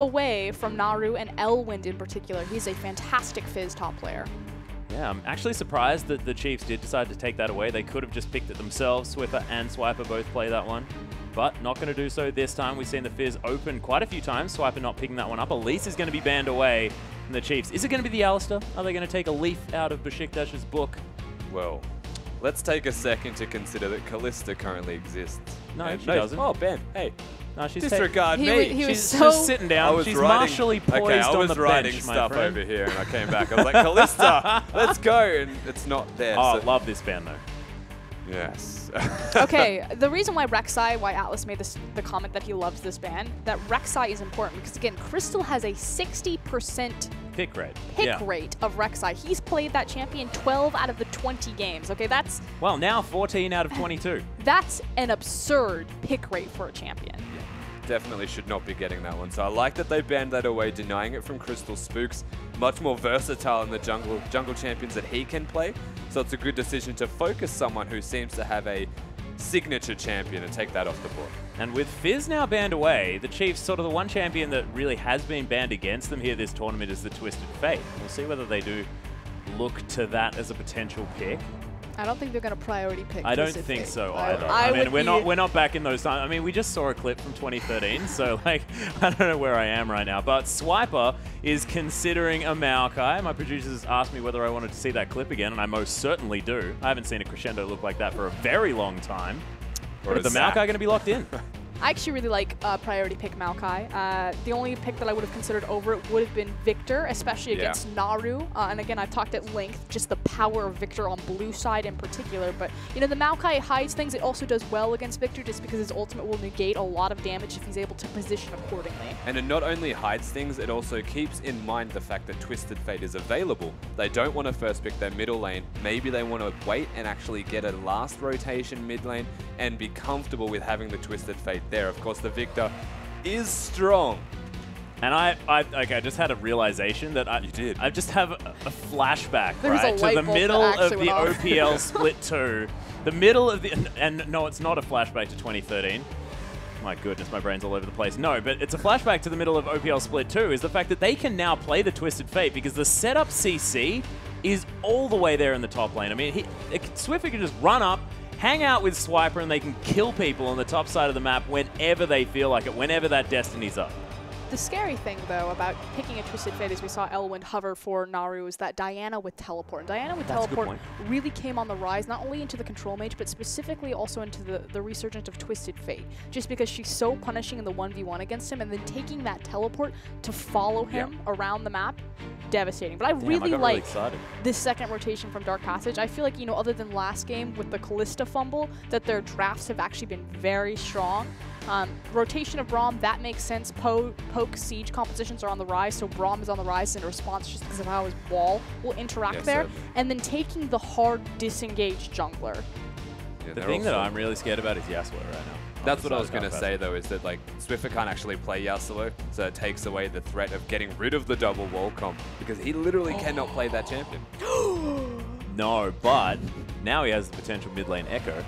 away from Naru and Elwind in particular. He's a fantastic Fizz top player. Yeah, I'm actually surprised that the Chiefs did decide to take that away. They could have just picked it themselves. Swiffer and Swiper both play that one, but not going to do so this time. We've seen the Fizz open quite a few times. Swiper not picking that one up. Elise is going to be banned away from the Chiefs. Is it going to be the Alistair? Are they going to take a leaf out of Besiktas's book? Well, let's take a second to consider that Kalista currently exists. No, she doesn't. Oh, Ben, hey. No, she's disregard me. She's just sitting down. She's martially poised on the bench, writing stuff over here, and I came back. I was like, Kalista, let's go, and it's not there. Oh, so. Love this ban though. Yes. Okay, the reason why Atlas made the comment that he loves this ban, that Rek'Sai is important because again, Crystal has a 60% pick rate of Rek'Sai. He's played that champion 12 out of the 20 games. Okay, that's well now 14 out of 22. That's an absurd pick rate for a champion. Definitely should not be getting that one. So I like that they banned that away, denying it from Crystal. Spooks much more versatile in the jungle champions that he can play. So it's a good decision to focus someone who seems to have a signature champion and take that off the board. And with Fizz now banned away, the Chiefs, sort of the one champion that really has been banned against them here this tournament is the Twisted Fate. We'll see whether they do look to that as a potential pick. I don't think they're going to priority pick. I don't think so either. I mean, we're not back in those times. I mean, we just saw a clip from 2013, so like, I don't know where I am right now. But Swiper is considering a Maokai. My producers asked me whether I wanted to see that clip again, and I most certainly do. I haven't seen a crescendo look like that for a very long time. But is the Maokai going to be locked in? I actually really like priority pick Maokai. The only pick that I would have considered over it would have been Victor, especially against Naru. And again, I've talked at length, just the power of Victor on blue side in particular. But, you know, the Maokai hides things. It also does well against Victor just because his ultimate will negate a lot of damage if he's able to position accordingly. And it not only hides things, it also keeps in mind the fact that Twisted Fate is available. They don't want to first pick their middle lane. Maybe they want to wait and actually get a last rotation mid lane and be comfortable with having the Twisted Fate there. Of course, the Victor is strong. And I just had a realization that I just have a flashback, right, to the middle of the OPL Split 2. The middle of the, and no, it's not a flashback to 2013. My goodness, my brain's all over the place. No, but it's a flashback to the middle of OPL Split 2, is the fact that they can now play the Twisted Fate because the setup CC is all the way there in the top lane. I mean, Swiffer can just run up, hang out with Swiper, and they can kill people on the top side of the map whenever they feel like it, whenever that destiny's up. The scary thing, though, about picking a Twisted Fate, as we saw Elwind hover for Naru, is that Diana with Teleport. And Diana with Teleport really came on the rise, not only into the Control Mage, but specifically also into the resurgence of Twisted Fate. Just because she's so punishing in the 1v1 against him, and then taking that Teleport to follow him around the map, devastating. But I really like this second rotation from Dark Passage. I feel like, you know, other than last game with the Kalista fumble, that their drafts have actually been very strong. Rotation of Braum, that makes sense. Poke, Siege compositions are on the rise, so Braum is on the rise in response just because of how his wall will interact there. Certainly. And then taking the hard disengaged jungler. Yeah, the thing that I'm really scared about is Yasuo right now. That's what I was going to say, though, is that like Swiffer can't actually play Yasuo, so it takes away the threat of getting rid of the double wall comp, because he literally cannot play that champion. No, but now he has the potential mid lane Echo,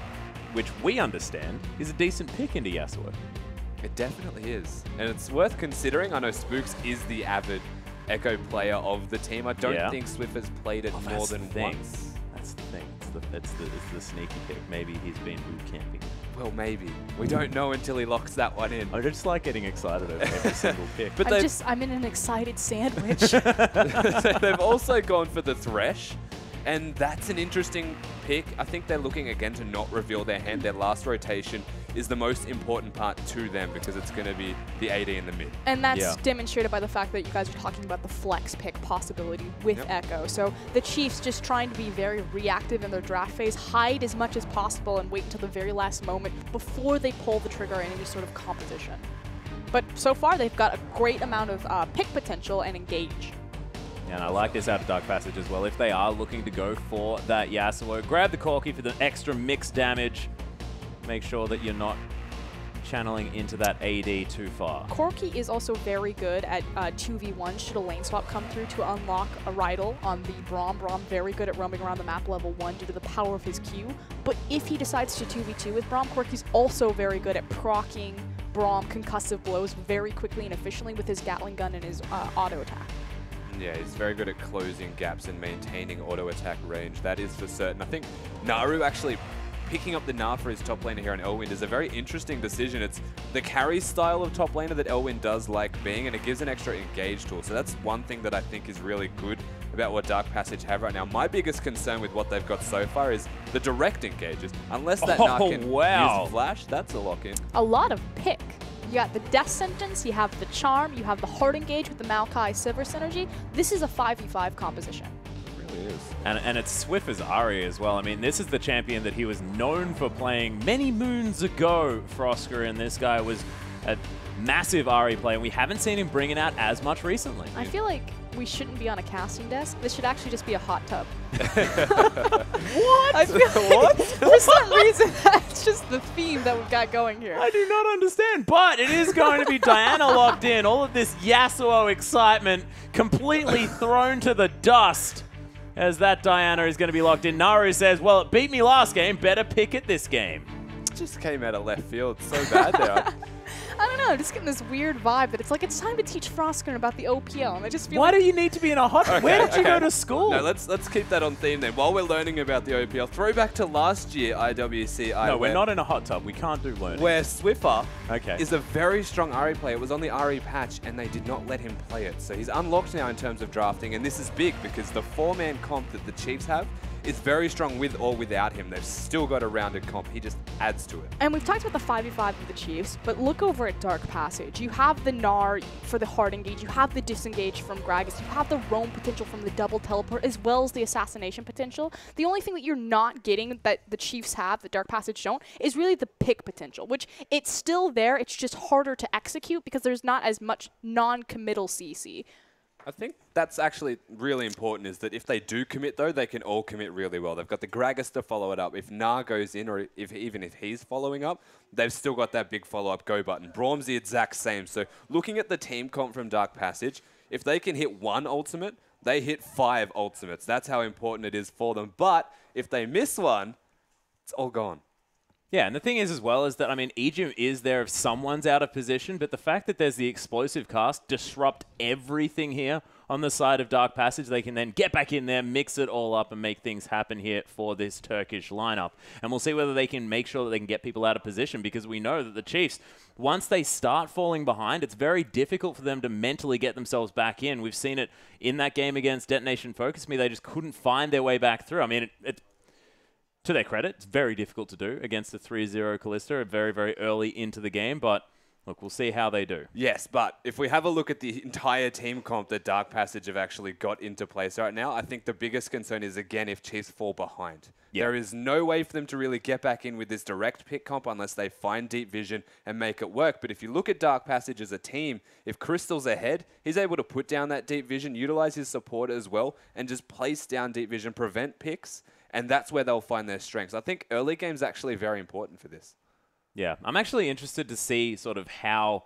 which we understand is a decent pick into Yasuo. It definitely is. And it's worth considering. I know Spooks is the avid Echo player of the team. I don't think Swiffer's played it more than once. That's the thing. It's the sneaky pick. Maybe he's been boot camping. Well, maybe. We don't know until he locks that one in. I just like getting excited over every single pick. But I'm in an excited sandwich. They've also gone for the Thresh. And that's an interesting pick. I think they're looking again to not reveal their hand. Their last rotation is the most important part to them because it's going to be the AD in the mid. And that's demonstrated by the fact that you guys are talking about the flex pick possibility with Echo. So the Chiefs just trying to be very reactive in their draft phase, hide as much as possible and wait until the very last moment before they pull the trigger in any sort of composition. But so far they've got a great amount of pick potential and engage. And I like this out of Dark Passage as well. If they are looking to go for that Yasuo, grab the Corki for the extra mixed damage. Make sure that you're not channeling into that AD too far. Corki is also very good at 2v1 should a lane swap come through to unlock a Rydal on the Braum. Braum very good at roaming around the map level 1 due to the power of his Q. But if he decides to 2v2 with Braum, Corki's also very good at proccing Braum concussive blows very quickly and efficiently with his Gatling gun and his auto attack. Yeah, he's very good at closing gaps and maintaining auto attack range. That is for certain. I think Naru actually picking up the Gnar for his top laner here on Elwind is a very interesting decision. It's the carry style of top laner that Elwind does like being, and it gives an extra engage tool. So that's one thing that I think is really good about what Dark Passage have right now. My biggest concern with what they've got so far is the direct engages. Unless that Gnar can use Flash, that's a lock-in. A lot of pick. You got the Death Sentence, you have the Charm, you have the Hard Engage with the Maokai Sivir synergy. This is a 5v5 composition. Is. And it's Swift as Ari as well. I mean, this is the champion that he was known for playing many moons ago, Frosker, and this guy was a massive Ari player. We haven't seen him bring it out as much recently. I feel like we shouldn't be on a casting desk. This should actually just be a hot tub. What? I feel like for some reason, that's just the theme that we've got going here. I do not understand, but it is going to be Diana locked in. All of this Yasuo excitement completely thrown to the dust, as that Diana is going to be locked in. Naru says, well, it beat me last game, better pick it this game. Just came out of left field so bad there. I don't know, I'm just getting this weird vibe that it's like it's time to teach Frosker about the OPL, and I just feel Why like do you need to be in a hot... Okay, Where did you go to school? No, let's keep that on theme then. While we're learning about the OPL, throwback to last year IWCT. No, we're not in a hot tub. We can't do learning. Where Swiffer Okay. is a very strong Ari player. It was on the Ari patch, and they did not let him play it. So he's unlocked now in terms of drafting, and this is big because the 4-man comp that the Chiefs have is very strong with or without him. They've still got a rounded comp. He just adds to it. And we've talked about the 5v5 of the Chiefs, but look over at Dark Passage. You have the Gnar for the hard engage, you have the disengage from Gragas, you have the roam potential from the double teleport, as well as the assassination potential. The only thing that you're not getting that the Chiefs have, that Dark Passage don't, is really the pick potential, which it's still there, it's just harder to execute because there's not as much non-committal CC. I think that's actually really important, is that if they do commit, though, they can all commit really well. They've got the Gragas to follow it up. If Gnar goes in, or even if he's following up, they've still got that big follow-up go button. Braum's the exact same. So looking at the team comp from Dark Passage, if they can hit one ultimate, they hit 5 ultimates. That's how important it is for them. But if they miss one, it's all gone. Yeah, and the thing is as well is that, I mean, Ejim is there if someone's out of position, but the fact that there's the explosive cast disrupt everything here on the side of Dark Passage. They can then get back in there, mix it all up, and make things happen here for this Turkish lineup. And we'll see whether they can make sure that they can get people out of position, because we know that the Chiefs, once they start falling behind, it's very difficult for them to mentally get themselves back in. We've seen it in that game against Detonation Focus Me. They just couldn't find their way back through. I mean, to their credit, it's very difficult to do against the 3-0 Kalista very, very early into the game, but look, we'll see how they do. Yes, but if we have a look at the entire team comp that Dark Passage have actually got into place right now, I think the biggest concern is, again, if Chiefs fall behind. Yep. There is no way for them to really get back in with this direct pick comp unless they find Deep Vision and make it work. But if you look at Dark Passage as a team, if Crystal's ahead, he's able to put down that Deep Vision, utilize his support as well, and just place down Deep Vision, prevent picks, and that's where they'll find their strengths. I think early game's actually very important for this. Yeah, I'm actually interested to see sort of how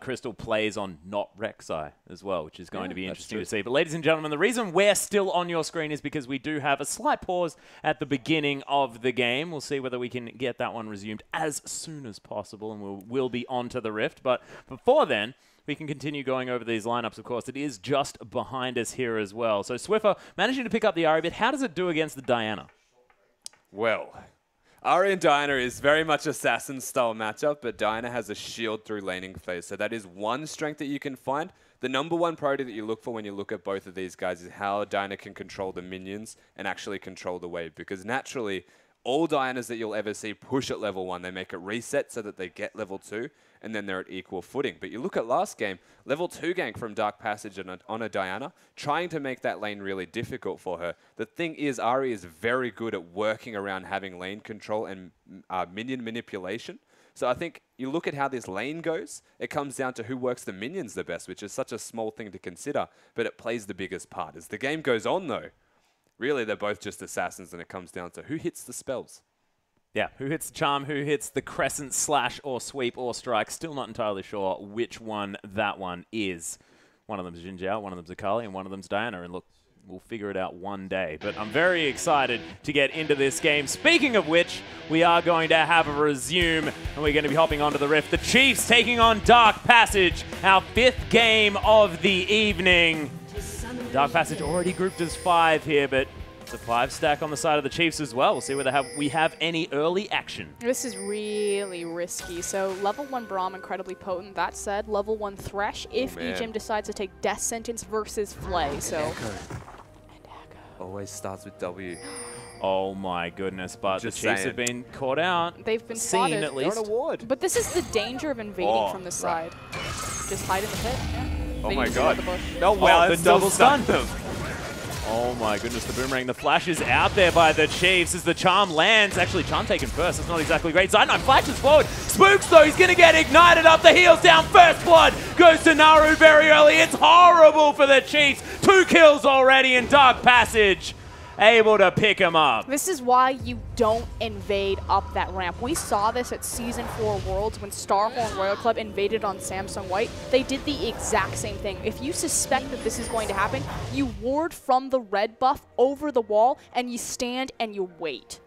Crystal plays on not Rek'Sai as well, which is going to be interesting to see. But ladies and gentlemen, the reason we're still on your screen is because we do have a slight pause at the beginning of the game. We'll see whether we can get that one resumed as soon as possible, and we'll be on to the Rift. But before then, we can continue going over these lineups, of course. It is just behind us here as well. So Swiffer managing to pick up the Ari bit. How does it do against the Diana? Well, Ari and Diana is very much assassin-style matchup, but Diana has a shield through laning phase. So that is one strength that you can find. The number one priority that you look for when you look at both of these guys is how Diana can control the minions and actually control the wave. Because naturally, all Dianas that you'll ever see push at level 1. They make it reset so that they get level 2, and then they're at equal footing. But you look at last game, level 2 gank from Dark Passage on a Diana, trying to make that lane really difficult for her. The thing is, Ari is very good at working around having lane control and minion manipulation. So I think you look at how this lane goes, it comes down to who works the minions the best, which is such a small thing to consider, but it plays the biggest part. As the game goes on, though, really they're both just assassins, and it comes down to who hits the spells. Yeah, who hits the charm, who hits the crescent, slash, or sweep, or strike. Still not entirely sure which one that one is. One of them's Jinjiao, one of them's Akali, and one of them's Diana. And look, We'll figure it out one day. But I'm very excited to get into this game. Speaking of which, we are going to have a resume, and we're going to be hopping onto the Rift. The Chiefs taking on Dark Passage, our 5th game of the evening. Dark Passage already grouped as 5 here, but it's a 5-stack on the side of the Chiefs as well. We'll see whether we have any early action. This is really risky. So level 1 Braum, incredibly potent. That said, level 1 Thresh, if EGM decides to take Death Sentence versus Flay. So. And Echo. Always starts with W. Oh my goodness, but the Chiefs have been caught out. They've been spotted. At least. Got an award. But this is the danger of invading from the side. Just hide in the pit. Yeah. Oh my god. No, wow, that's double stun them. Oh my goodness, the Boomerang. The flash is out there by the Chiefs as the Charm lands. Actually, Charm taken first. That's not exactly great. Side9 flashes forward. Spooks, though, he's going to get ignited up. The heels down. First blood goes to Naru very early. It's horrible for the Chiefs. 2 kills already in Dark Passage. Able to pick him up. This is why you don't invade up that ramp. We saw this at Season 4 Worlds when Starhorn Royal Club invaded on Samsung White. They did the exact same thing. If you suspect that this is going to happen, you ward from the red buff over the wall and you stand and you wait.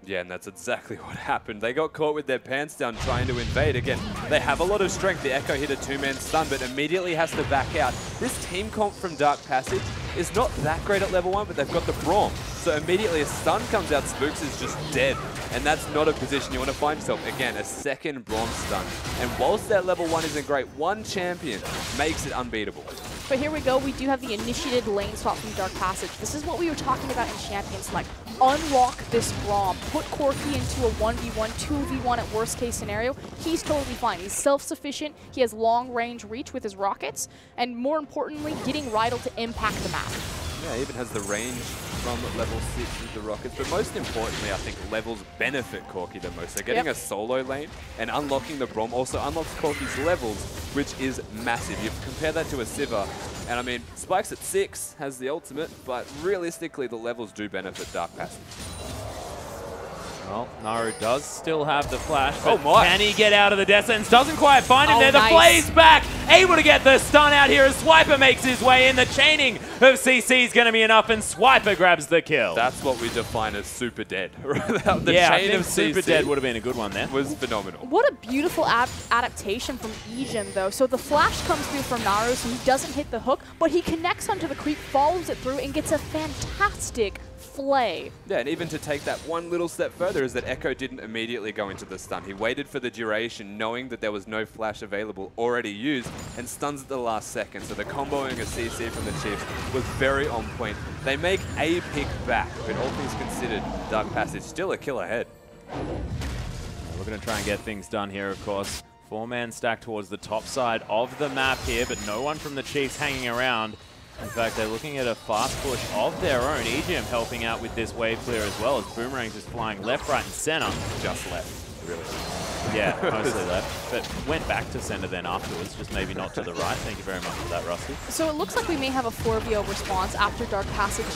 Yeah, and that's exactly what happened. They got caught with their pants down trying to invade. Again, they have a lot of strength. The Echo hit a 2-man stun, but immediately has to back out. This team comp from Dark Passage is not that great at level 1, but they've got the Braum. So immediately a stun comes out, Spooks is just dead. And that's not a position you want to find yourself. Again, a second Braum stun. And whilst that level 1 isn't great, one champion makes it unbeatable. But here we go, we do have the initiated lane swap from Dark Passage. This is what we were talking about in Champion Select. Unlock this Braum, put Corki into a 1v1, 2v1 at worst case scenario. He's totally fine. He's self-sufficient, he has long range reach with his rockets, and more importantly, getting Rydal to impact the map. Yeah, even has the range from level 6 with the rockets, but most importantly, I think levels benefit Corki the most. So getting a solo lane and unlocking the Braum also unlocks Corki's levels, which is massive. You compare that to a Sivir, and I mean, Spikes at 6 has the ultimate, but realistically, the levels do benefit Dark Passage. Well, Naru does still have the flash, but can he get out of the Death Sentence? Doesn't quite find him there. The Flay's back, able to get the stun out here as Swiper makes his way in. The chaining of CC is going to be enough, and Swiper grabs the kill. That's what we define as super dead. The chain of super dead would have been a good one there. Was phenomenal. What a beautiful adaptation from EGM, though. So the flash comes through from Naru, so he doesn't hit the hook, but he connects onto the creep, follows it through, and gets a fantastic Flay. Yeah, and even to take that one little step further is that Echo didn't immediately go into the stun. He waited for the duration, knowing that there was no flash available already used, and stuns at the last second. So the comboing a CC from the Chiefs was very on point. They make a pick back, but all things considered, Dark Passage still a kill ahead. We're going to try and get things done here, of course. 4-man stack towards the top side of the map here, but no one from the Chiefs hanging around. In fact, they're looking at a fast push of their own. EGM helping out with this wave clear as well, as Boomerang's just flying left, right, and center. Just left, really. Yeah, mostly left, but went back to center then afterwards, just maybe not to the right. Thank you very much for that, Rusty. So it looks like we may have a 4v0 response after Dark Passage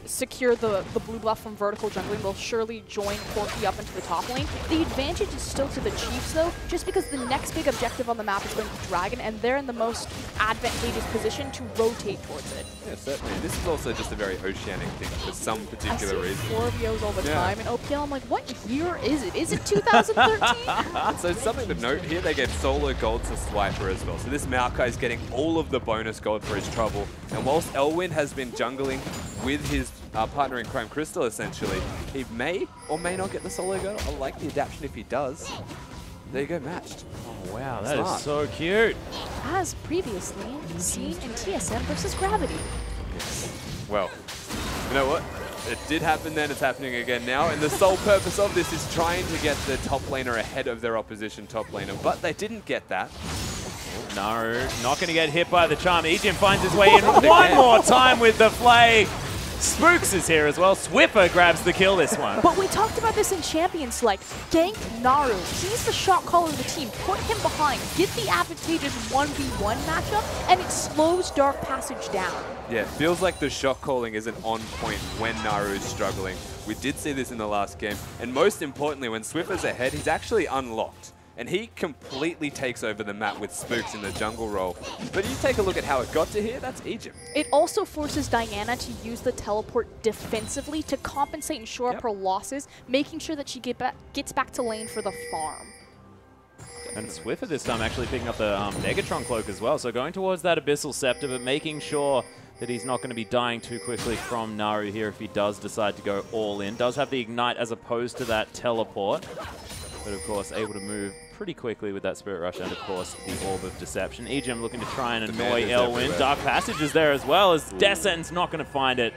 secure the blue buff from vertical jungling. They'll surely join Corki up into the top lane. The advantage is still to the Chiefs, though, just because the next big objective on the map is going to be Dragon, and they're in the most advantageous position to rotate towards it. Yeah, certainly. This is also just a very Oceanic thing for some particular reason. 4v0s all the time, and OPL, I'm like, what year is it? Is it 2013? So something to note here, they gave solo gold to Swiper as well. So this Maokai is getting all of the bonus gold for his trouble. And whilst Elwyn has been jungling with his partner in Chrome Crystal, essentially, he may or may not get the solo gold. I like the adaptation if he does. There you go, matched. Oh, wow, that is so cute. As previously seen in TSM versus Gravity. Well, you know what? It did happen then, it's happening again now, and the sole purpose of this is trying to get the top laner ahead of their opposition top laner, but they didn't get that. No, not going to get hit by the charm. EGM finds his way in one more time with the Flay. Spooks is here as well. Swiffer grabs the kill this one. But we talked about this in Champion Select. Gank Naru. He's the shot caller of the team. Put him behind. Get the advantageous 1v1 matchup, and it slows Dark Passage down. Yeah, feels like the shot calling isn't on point when Naru is struggling. We did see this in the last game. And most importantly, when Swiffer's ahead, he's actually unlocked. and he completely takes over the map with Spooks in the jungle role. But you take a look at how it got to here, that's Egypt. It also forces Diana to use the teleport defensively to compensate and shore up her losses, making sure that she gets back to lane for the farm. And Swiffer this time actually picking up the Megatron Cloak as well, so going towards that Abyssal Scepter, but making sure that he's not going to be dying too quickly from Naru here if he does decide to go all in. Does have the Ignite as opposed to that Teleport, but of course able to move pretty quickly with that Spirit Rush and of course the Orb of Deception. Ejim looking to try and annoy Elwin. Dark Passage is there as well, as Death Sentence not going to find it.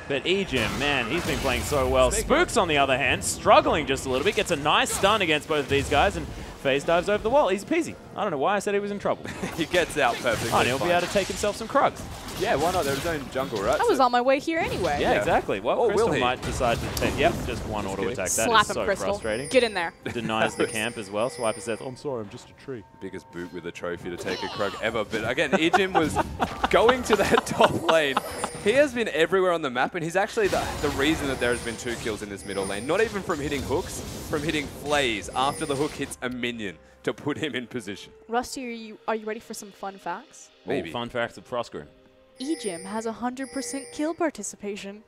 But Ejim, man, he's been playing so well. Spooks, on the other hand, struggling just a little bit. Gets a nice stun against both of these guys and phase dives over the wall. Easy peasy. I don't know why I said he was in trouble. He gets out perfectly. Oh, and he'll be able to take himself some Krugs. Yeah, why not? They're his own jungle, right? I was on my way here anyway. Yeah, exactly. Well, or Crystal might decide to take, just one auto attack. That Slap is so Crystal. frustrating. Get in there. Denies the camp as well. Swiper says, oh, I'm sorry, I'm just a tree. Biggest boot with a trophy to take a Krug ever. But again, Ejim was going to that top lane. He has been everywhere on the map, and he's actually the reason that there has been 2 kills in this middle lane. Not even from hitting hooks, from hitting flays after the hook hits a minion to put him in position. Rusty, are you ready for some fun facts? Maybe. Ooh, fun facts of Proskeren. Ejim has 100% kill participation.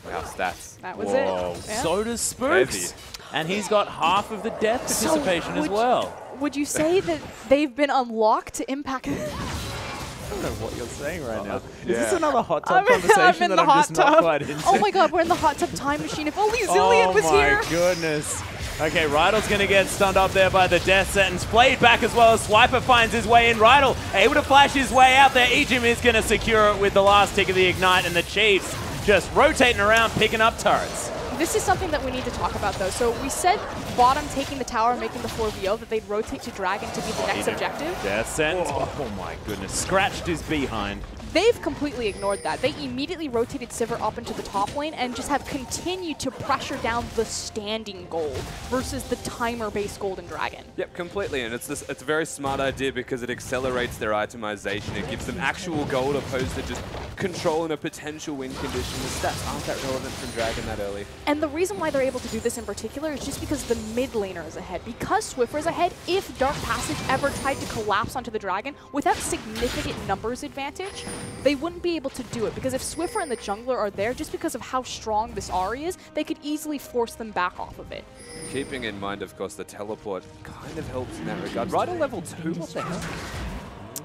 Wow, stats. That was it. Yeah. So does Spooks. And he's got half of the death participation as well. Would you say that they've been unlocked to impact? I don't know what you're saying right now. Is this another hot tub conversation that I'm just not quite into? Oh my god, we're in the hot tub time machine. If only Zillion was here. Oh my goodness. Okay, Rydell's going to get stunned up there by the Death Sentence. Played back as well as Swiper finds his way in. Rydell able to flash his way out there. Ejim is going to secure it with the last tick of the Ignite, and the Chiefs just rotating around, picking up turrets. This is something that we need to talk about, though. So we said bottom taking the tower, making the 4VO, that they'd rotate to Dragon to be the next objective. Death Sentence. Oh my goodness. Scratched his behind. They've completely ignored that. They immediately rotated Sivir up into the top lane and just have continued to pressure down the standing gold versus the timer-based Golden Dragon. Yep, completely. And it's a very smart idea because it accelerates their itemization. It gives them actual gold opposed to just controlling a potential win condition. The stats aren't that relevant from Dragon that early. And the reason why they're able to do this in particular is just because the mid laner is ahead. Because Swiffer is ahead, if Dark Passage ever tried to collapse onto the Dragon without significant numbers advantage, they wouldn't be able to do it, because if Swiffer and the jungler are there, just because of how strong this Ahri is, they could easily force them back off of it. Keeping in mind, of course, the teleport kind of helps in that regard. Right at level 2, what the hell?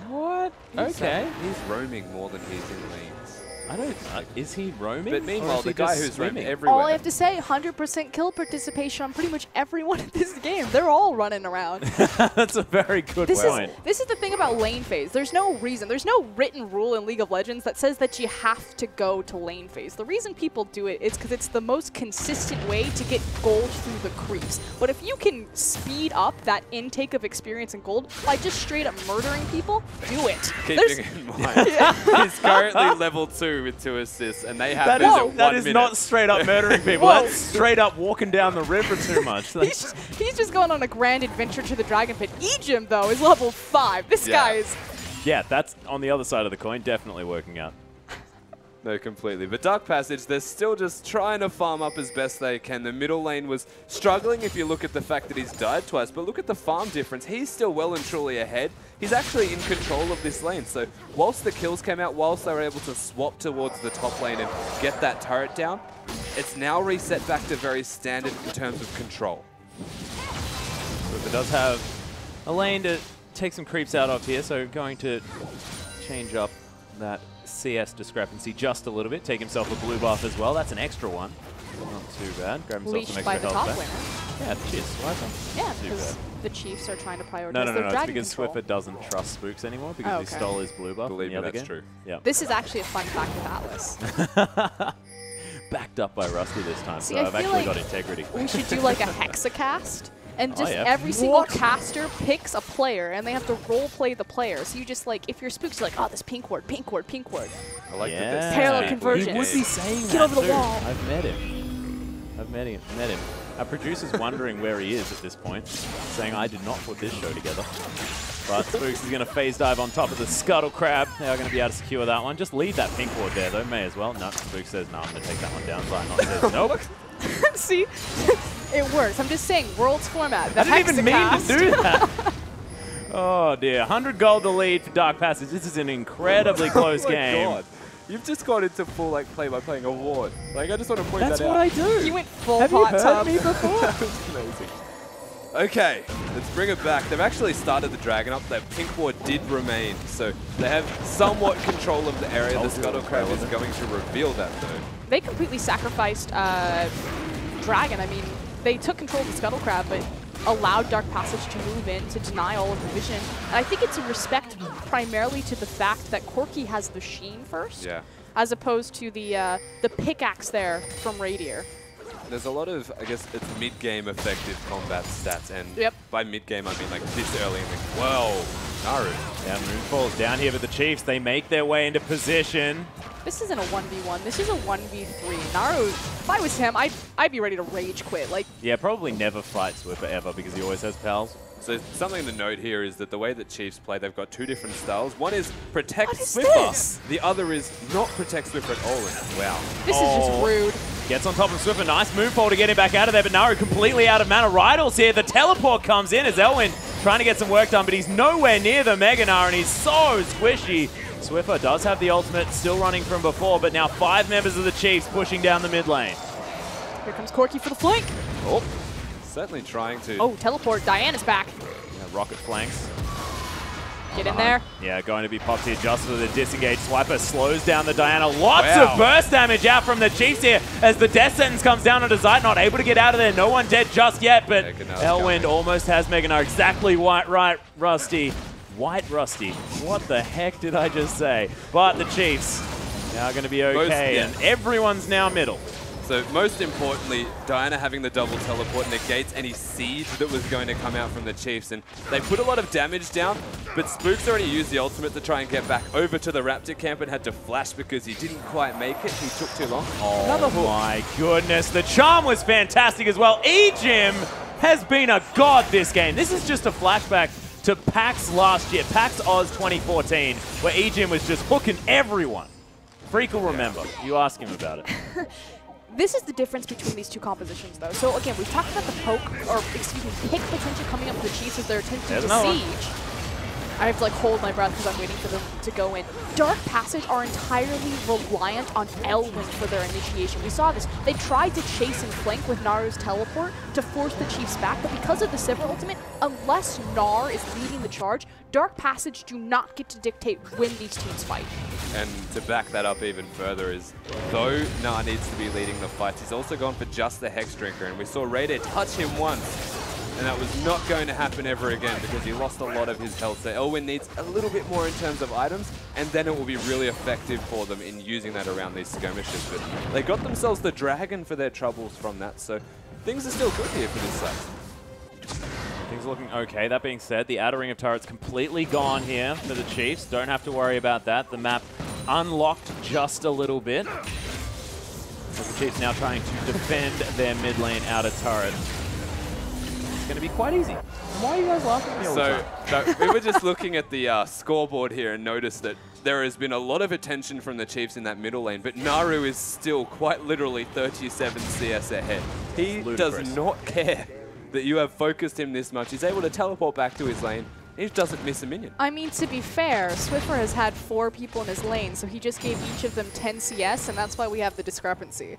What? Okay. He's roaming more than he's in lanes. I don't. Is he roaming? But meanwhile, the guy who's roaming everywhere. All I have to say, 100% kill participation on pretty much everyone in this game. They're all running around. That's a very good point. This is the thing about lane phase. There's no reason. There's no written rule in League of Legends that says that you have to go to lane phase. The reason people do it is because it's the most consistent way to get gold through the creeps. But if you can speed up that intake of experience and gold by just straight up murdering people, do it. Keeping in mind, he's currently level 2 with 2 assists, and they have that at 1 minute. That is not straight up murdering people. That's straight up walking down the river too much. He's just going on a grand adventure to the Dragon Pit. Ejim, though, is level 5. This guy is... Yeah, that's on the other side of the coin, definitely working out. No, completely. But Dark Passage, they're still just trying to farm up as best they can. The middle lane was struggling if you look at the fact that he's died twice, but look at the farm difference. He's still well and truly ahead. He's actually in control of this lane. So whilst the kills came out, whilst they were able to swap towards the top lane and get that turret down, it's now reset back to very standard in terms of control. It does have a lane to take some creeps out of here, so going to change up that CS discrepancy just a little bit. Take himself a blue buff as well. That's an extra one. Not too bad. Grab himself Leashed some by extra the health top back. winner. Yeah, cheers. Why yeah, because the Chiefs are trying to prioritize their dragon it's because control. Swiffer doesn't trust Spooks anymore because he stole his blue buff. Believe in the other that's game. true. Yeah. This is actually a fun fact with Atlas. Backed up by Rusty this time, See, so I've actually got integrity. We should do like a hexacast. And just every single caster picks a player, and they have to role-play the player. So you just, like, if you're Spooks, you're like, oh, this pink ward, pink ward, pink ward. I like this. Parallel convergence. He would be saying Get that over the too. wall. I've met him. Our producer's wondering where he is at this point, saying, I did not put this show together. But Spooks is going to phase dive on top of the Scuttle Crab. They are going to be able to secure that one. Just leave that pink ward there, though. May as well. No, Spooks says, no, I'm going to take that one down. Not says, nope. See? It works. I'm just saying, Worlds format. The I didn't even mean to do that. Hexacast. Oh dear, 100 gold the lead for Dark Passage. This is an incredibly close game. God. You've just got into full play by playing a ward. Like, I just want to point That's that out. what I do. You went full Have hot you heard tub. me before? That was amazing. Okay, let's bring it back. They've actually started the Dragon up. That pink ward did remain, so they have somewhat control of the area. The Scuttle Crab is going to reveal that, though. They completely sacrificed Dragon. I mean, they took control of the Scuttle Crab, but allowed Dark Passage to move in to deny all of the vision. And I think it's a respect primarily to the fact that Corki has the Sheen first, as opposed to the pickaxe there from Radier. There's a lot of, I guess, it's mid-game effective combat stats, and by mid-game I mean like this early in the game. Whoa, Naru. Yeah, Moonfall's down here with the Chiefs. They make their way into position. This isn't a 1v1, this is a 1v3. Naru, if I was him, I'd be ready to rage quit. Like, yeah, probably never fight Swiffer ever because he always has pals. So something to note here is that the way that Chiefs play, they've got two different styles. One is protect Swiffer. The other is not protect Swiffer at all. Wow. This is just rude. Gets on top of Swiffer. Nice Moonfall to get him back out of there, but Naru completely out of mana. Rydell's here. The teleport comes in as Elwin trying to get some work done, but he's nowhere near the Mega Gnar, and he's so squishy. Swiffer does have the ultimate still running from before, but now 5 members of the Chiefs pushing down the mid lane. Here comes Corki for the flank. Oh, certainly trying to. Oh, teleport. Diana's back. Yeah, rocket flanks. Get in there. Yeah, going to be popped here just for the disengage. Swiper slows down the Diana. Lots of burst damage out from the Chiefs here as the death sentence comes down onto Zeit. Not able to get out of there. No one dead just yet, but Elwind almost has Mega Gnar. Exactly right, Rusty. White Rusty. What the heck did I just say? But the Chiefs now going to be okay, and everyone's now middle. So most importantly, Diana having the double teleport negates any siege that was going to come out from the Chiefs. And they put a lot of damage down, but Spook's already used the ultimate to try and get back over to the Raptor camp and had to flash because he didn't quite make it. He took too long. Oh my goodness, the charm was fantastic as well. eJim has been a god this game. This is just a flashback to PAX last year, PAX Oz 2014, where eJim was just hooking everyone. Freak will remember. You ask him about it. This is the difference between these two compositions, though. So again, we've talked about the poke, or excuse me, pick potential coming up for the Chiefs as they're attempting to siege. I have to like hold my breath because I'm waiting for them to go in. Dark Passage are entirely reliant on Elwind for their initiation. We saw this. They tried to chase and flank with Naru's teleport to force the Chiefs back, but because of the Sivir ultimate, unless Gnar is leading the charge, Dark Passage do not get to dictate when these teams fight. And to back that up even further is, though Gnar needs to be leading the fights, he's also gone for just the Hex Drinker, and we saw Raider touch him once. And that was not going to happen ever again because he lost a lot of his health. So Elwin needs a little bit more in terms of items, and then it will be really effective for them in using that around these skirmishes. But they got themselves the Dragon for their troubles from that, so things are still good here for this side. Things are looking okay. That being said, the outer ring of turrets completely gone here for the Chiefs. Don't have to worry about that. The map unlocked just a little bit. So the Chiefs now trying to defend their mid lane outer turret. Going to be quite easy. Why are you guys laughing at me all the time? We were just looking at the scoreboard here and noticed that there has been a lot of attention from the Chiefs in that middle lane, but Naru is still quite literally 37 CS ahead. He does not care that you have focused him this much. He's able to teleport back to his lane. He doesn't miss a minion. I mean, to be fair, Swiffer has had 4 people in his lane, so he just gave each of them 10 CS, and that's why we have the discrepancy.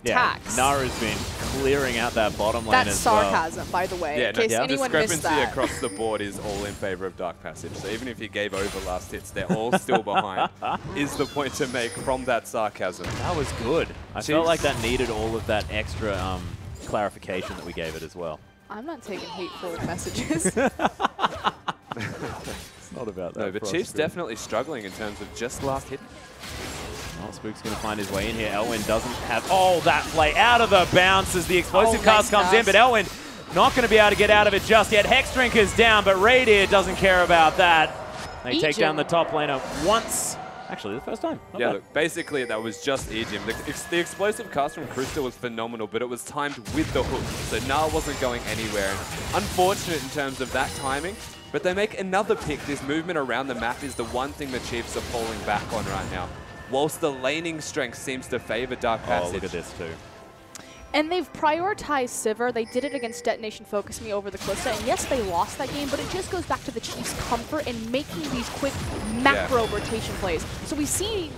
Yeah, Naru's been clearing out that bottom lane as well. That's sarcasm, by the way, in case anyone missed that. Discrepancy across the board is all in favor of Dark Passage. So even if he gave over last hits, they're all still behind, is the point to make from that sarcasm. That was good. I felt like that needed all of that extra clarification that we gave it as well. I'm not taking hateful messages. It's not about that. No, but Chiefs definitely struggling in terms of just last hit. Oh, Spook's going to find his way in here. Elwin doesn't have... Oh, that play out of the bounce as the explosive cast comes in, but Elwin not going to be able to get out of it just yet. Hex Drinker's down, but Radier doesn't care about that. They take down the top laner once. Actually, the first time. Yeah, look, basically that was just eJim. The explosive cast from Krista was phenomenal, but it was timed with the hook, so Gnar wasn't going anywhere. Unfortunate in terms of that timing, but they make another pick. This movement around the map is the one thing the Chiefs are falling back on right now. Whilst the laning strength seems to favor Dark Passage. Oh, look at this too. And they've prioritized Sivir. They did it against Detonation Focus Me over the Kalista, and yes, they lost that game, but it just goes back to the Chiefs' comfort in making these quick macro rotation plays. So we've seen,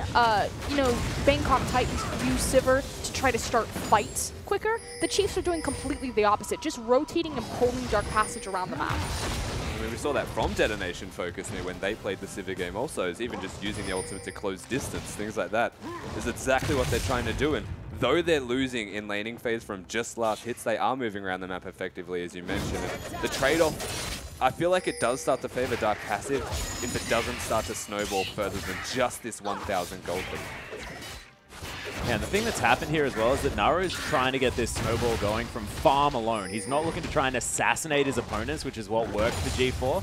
you know, Bangkok Titans use Sivir to try to start fights quicker. The Chiefs are doing completely the opposite, just rotating and pulling Dark Passage around the map. I mean, we saw that from Detonation Focus Me when they played the Sivir game also, is even just using the ultimate to close distance, things like that, is exactly what they're trying to do. And though they're losing in laning phase from just last hits, they are moving around the map effectively, as you mentioned. And the trade-off, I feel like it does start to favor Dark Passive if it doesn't start to snowball further than just this 1,000 gold lead. Yeah, and the thing that's happened here as well is that Naru is trying to get this snowball going from farm alone. He's not looking to try and assassinate his opponents, which is what worked for G4.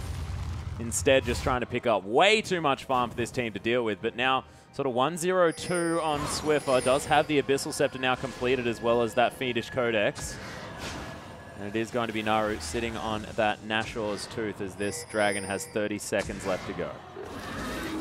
Instead, just trying to pick up way too much farm for this team to deal with. But now, sort of 1-0-2 on Swiffer. Does have the Abyssal Scepter now completed, as well as that Fiendish Codex. And it is going to be Naru sitting on that Nashor's Tooth, as this dragon has 30 seconds left to go.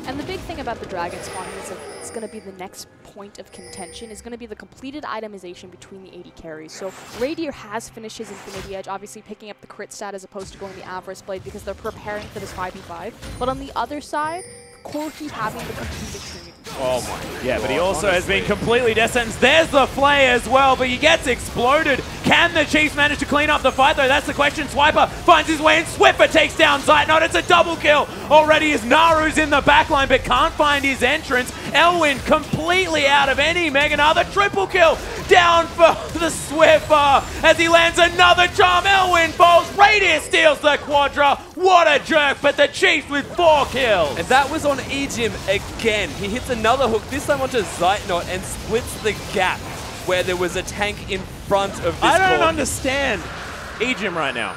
And the big thing about the dragon spawning is that it's going to be the next point of contention, is going to be the completed itemization between the 80 carries. So Radier has finished his Infinity Edge, obviously picking up the crit stat as opposed to going the Avarice Blade because they're preparing for this 5v5. But on the other side, Corki having the completed Trinity. Oh my. Yeah, but he also has been completely desentenced. There's the Flay as well, but he gets exploded. Can the Chiefs manage to clean up the fight, though? That's the question. Swiper finds his way in. Swiffer takes down Zeitnot. It's a double kill already as Naru's in the backline, but can't find his entrance. Elwyn completely out of any Mega Gnar. The triple kill down for the Swiffer as he lands another charm. Elwyn falls. Radius steals the Quadra. What a jerk, but the Chiefs with 4 kills. And that was on Ejim again. He hits another hook, this time onto Zeitnot, and splits the gap where there was a tank in front of this I don't understand Ejim right now.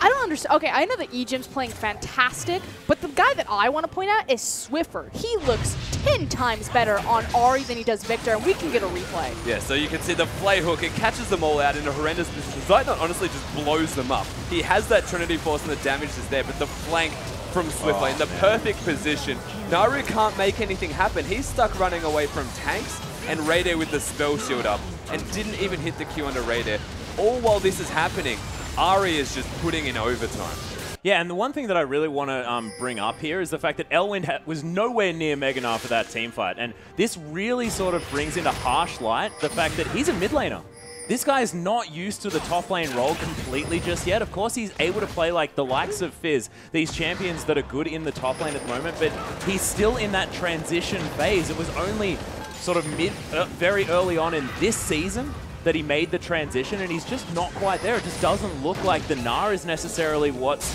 I don't understand. Okay, I know that Ejim's playing fantastic, but the guy that I want to point out is Swiffer. He looks 10 times better on Ahri than he does Victor, and we can get a replay. Yeah, so you can see the Flay hook. It catches them all out in a horrendous position. Zeitnot honestly just blows them up. He has that Trinity Force and the damage is there, but the flank from Swiffer in the perfect position. Naru can't make anything happen. He's stuck running away from tanks, and Rayder with the spell shield up, and didn't even hit the Q under Rayder. All while this is happening, Ahri is just putting in overtime. Yeah, and the one thing that I really want to bring up here is the fact that Elwyn was nowhere near Mega Gnar for that team fight, and this really sort of brings into harsh light the fact that he's a mid laner. This guy is not used to the top lane role completely just yet. Of course, he's able to play like the likes of Fizz, these champions that are good in the top lane at the moment, but he's still in that transition phase. It was only sort of very early on in this season that he made the transition, and he's just not quite there. It just doesn't look like the Gnar is necessarily what's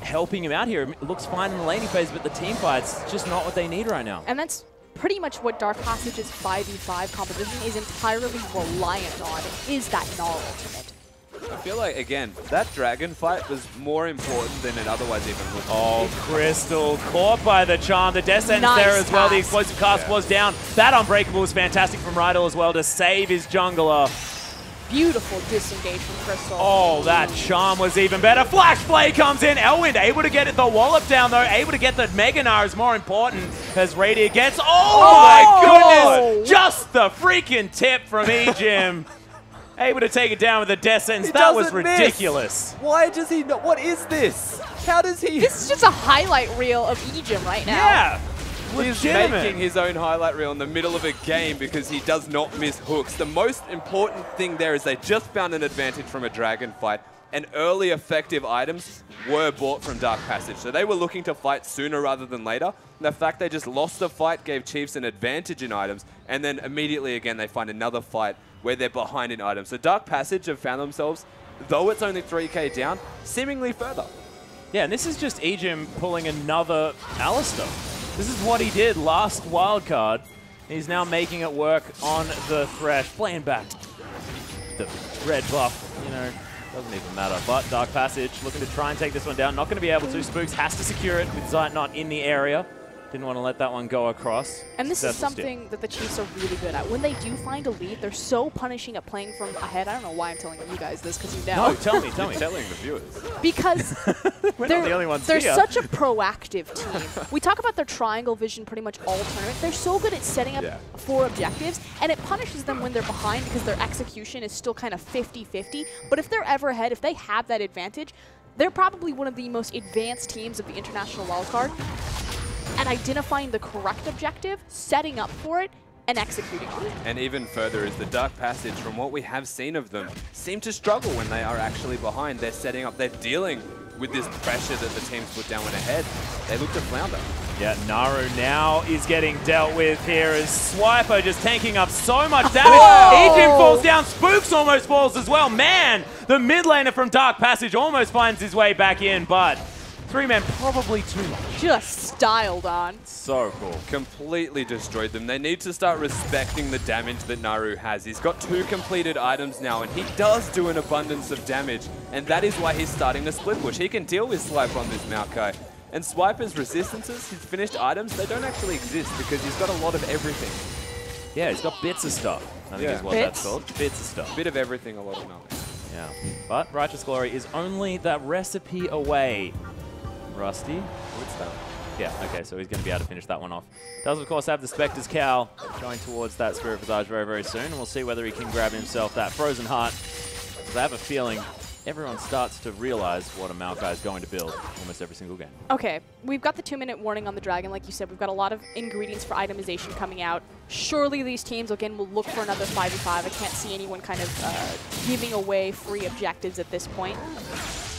helping him out here. It looks fine in the laning phase, but the team fight's just not what they need right now. And that's pretty much what Dark Passage's 5v5 composition is entirely reliant on, is that Gnar ultimate. I feel like, again, that dragon fight was more important than it otherwise even looked. Oh, Crystal caught by the charm. The death sentence there as well. The explosive cast was down. That Unbreakable was fantastic from Rydell as well to save his jungler. Beautiful disengage from Crystal. Oh, that charm was even better. Flash Play comes in. Elwyn able to get the wallop down, though. Able to get the Mega Gnar is more important as Radier gets... Oh, my goodness! Just the freaking tip from Ejim. Able to take it down with a death sentence. That was ridiculous. Why does he not? What is this? How does he... This is just a highlight reel of Ejim right now. Yeah. He's making his own highlight reel in the middle of a game because he does not miss hooks. The most important thing there is they just found an advantage from a dragon fight, and early effective items were bought from Dark Passage. So they were looking to fight sooner rather than later. And the fact they just lost the fight gave Chiefs an advantage in items, and then immediately again they find another fight where they're behind in items. So Dark Passage have found themselves, though it's only 3k down, seemingly further. Yeah, and this is just Ejim pulling another Alistar. This is what he did last wildcard. He's now making it work on the Thresh, playing back the red buff, you know, doesn't even matter. But Dark Passage looking to try and take this one down. Not going to be able to. Spooks has to secure it with Zeitnot in the area. Didn't want to let that one go across. And this is something that the Chiefs are really good at. When they do find a lead, they're so punishing at playing from ahead. I don't know why I'm telling you guys this, because you know. No, tell me. Telling the viewers. Because we're not the only ones they're here. such a proactive team. We talk about their triangle vision pretty much all tournament. They're so good at setting up 4 objectives, and it punishes them when they're behind because their execution is still kind of 50-50. But if they're ever ahead, if they have that advantage, they're probably one of the most advanced teams of the international wildcard at identifying the correct objective, setting up for it, and executing on it. And even further is the Dark Passage, from what we have seen of them, seem to struggle when they are actually behind. They're setting up, they're dealing with this pressure that the teams put down when ahead. They look to flounder. Yeah, Naru now is getting dealt with here as Swiper just tanking up so much damage. Ejim falls down, Spooks almost falls as well. Man, the mid laner from Dark Passage almost finds his way back in, but 3-man probably too much. Just styled on. So cool. Completely destroyed them. They need to start respecting the damage that Naru has. He's got 2 completed items now, and he does do an abundance of damage. And that is why he's starting to split push. He can deal with Swipe on this Maokai. And Swiper's resistances, his finished items, they don't actually exist because he's got a lot of everything. Yeah, he's got bits of stuff. I think is what that's called. Bits of stuff. Bit of everything, a lot of nothing. Yeah. But Righteous Glory is only that recipe away. Rusty. What's that? Yeah, okay, so he's going to be able to finish that one off. Does, of course, have the Spectre's Cowl going towards that Spirit Visage very, very soon. And we'll see whether he can grab himself that Frozen Heart. Because I have a feeling everyone starts to realize what a Maokai is going to build almost every single game. Okay, we've got the 2-minute warning on the Dragon. Like you said, we've got a lot of ingredients for itemization coming out. Surely these teams, again, will look for another 5v5. I can't see anyone kind of giving away free objectives at this point.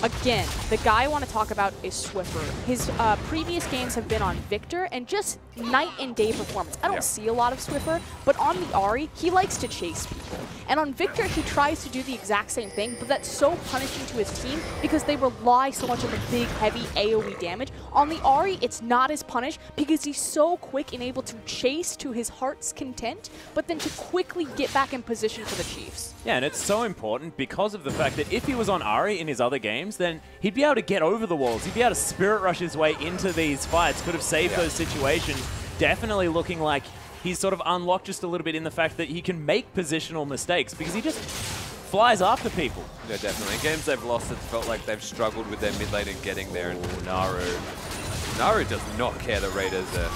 Again, the guy I want to talk about is Swiffer. His previous games have been on Victor, and just night and day performance. I don't see a lot of Swiffer, but on the Ahri, he likes to chase people. And on Victor, he tries to do the exact same thing, but that's so punishing to his team because they rely so much on the big, heavy AoE damage. On the Ahri, it's not as punished because he's so quick and able to chase to his heart's content, but then to quickly get back in position for the Chiefs. Yeah, and it's so important because of the fact that if he was on Ahri in his other games, then he'd be able to get over the walls. He'd be able to Spirit Rush his way into these fights, could have saved those situations. Definitely looking like he's sort of unlocked just a little bit in the fact that he can make positional mistakes because he just flies after people. Yeah, definitely. In games they've lost, it's felt like they've struggled with their mid lane and getting there. And Naru does not care that Raider's there.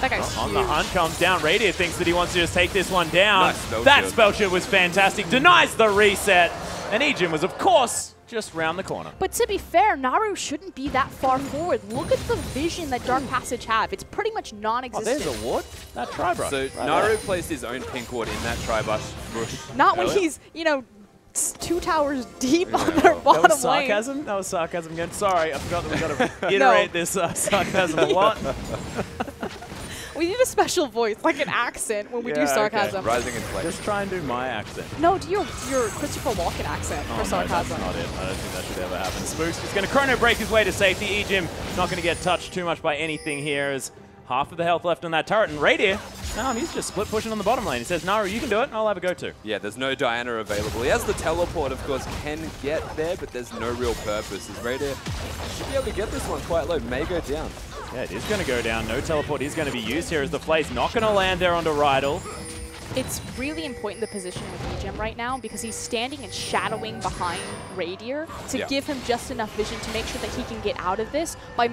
That guy's on the hunt comes down. Radiant thinks that he wants to just take this one down. That spell shield was fantastic. Denies the reset. And Ejim was, of course, just round the corner. But to be fair, Naru shouldn't be that far forward. Look at the vision that Dark Passage have. It's pretty much non-existent. Oh, there's a ward? That Tri-Brush. So Naru placed his own pink ward in that Tri-Brush. Not when he's, you know, 2 towers deep on their bottom lane. That was sarcasm? Lane. That was sarcasm again. Sorry, I forgot that we've got to iterate this sarcasm a lot. We need a special voice, like an accent, when we do sarcasm. Okay. Rising inflection. Just try and do my accent. No, do your Christopher Walken accent for sarcasm. No, that's not it. I don't think that should ever happen. Spooks is going to chrono break his way to safety. Ejim not going to get touched too much by anything here as half of the health left on that turret. And Radiant, he's just split pushing on the bottom lane. He says, Naru, you can do it, and I'll have a go too. Yeah, there's no Diana available. He has the teleport, of course, can get there, but there's no real purpose. As Radiant should be able to get this one quite low. May go down. Yeah, it is going to go down. No teleport is going to be used here as the play's not going to land there onto Rydell. It's really important the position with Ejim right now because he's standing and shadowing behind Radier to give him just enough vision to make sure that he can get out of this by